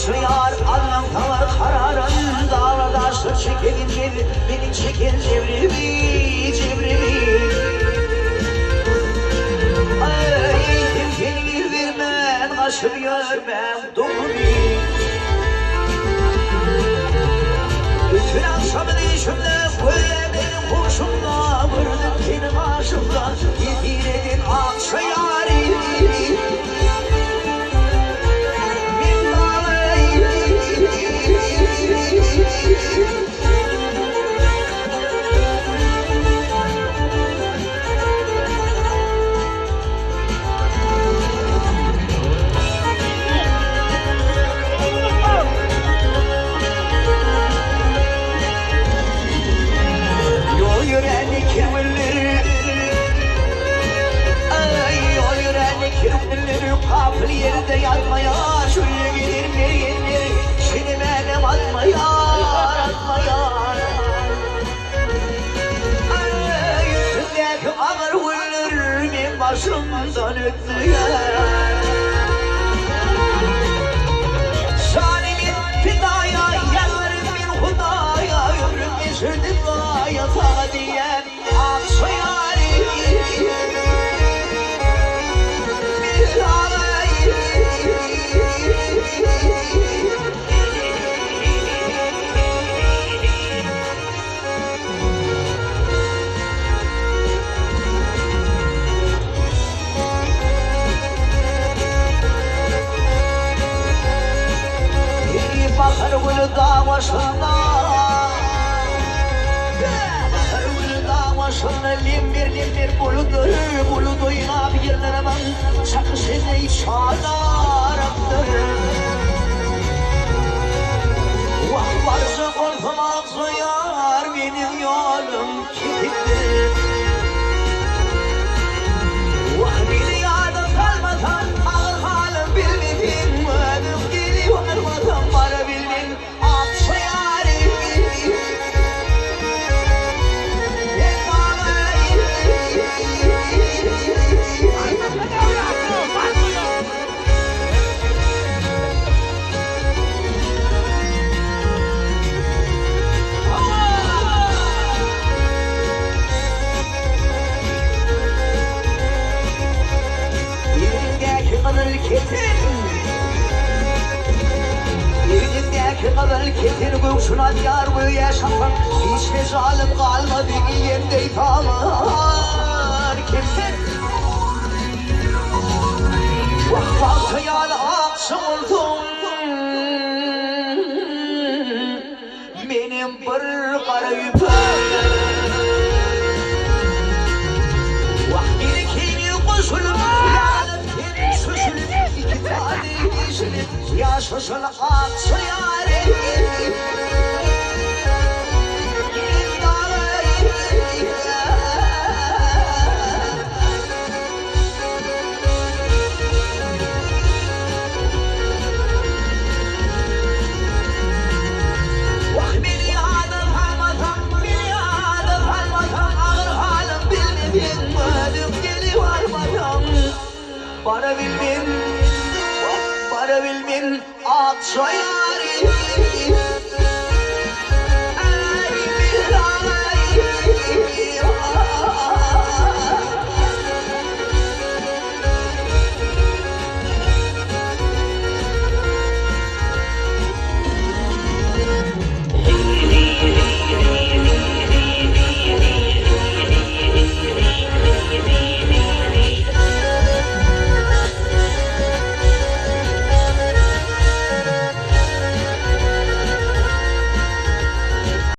Aksıyar Allah'ım tavar kararın dağlarda sır çekelince beni çeker cevrimi cevrimi. Eğitim seni vermem aşır görmem dokumi. Bütün akşamın işimde böyle benim hoşumda vurdum senin aşımda yediredin Aksıyar'ı. Kaplı yerinde yatmaya, şöyle giderim nereye, seni benim atmaya, atmaya. Yüzündeki ağır güllerim başımdan ötmeye. Zalimin fidaya, yarlarım bir hudaya, ömrüm geçirdim gaya sana diyen Aksıyar'ı. Bakar gülü dağ başında, bakar gülü dağ başında, limbir buludu inap yerlere ben sakı seni çağlarımdır. Vah varsa korkmak soyar benim yolum kilittir. Vah beni yardım kalmadan ağır halim bilmedin, ödüm geliyor vatan bana bilmin Aksıyar'ı. Yerindeki kadar ketin göksüne diyar bu yaşamdan hiçbir zalim kalmadı yerinde italar ketin. Vakfak yal akşam oldum benim bir kara yüpem. Vaktini kini koşulum lanet süsülüm iki tane işilim yaşasın Aksıyar'ı. Bana bilmin Aksıyar'ı.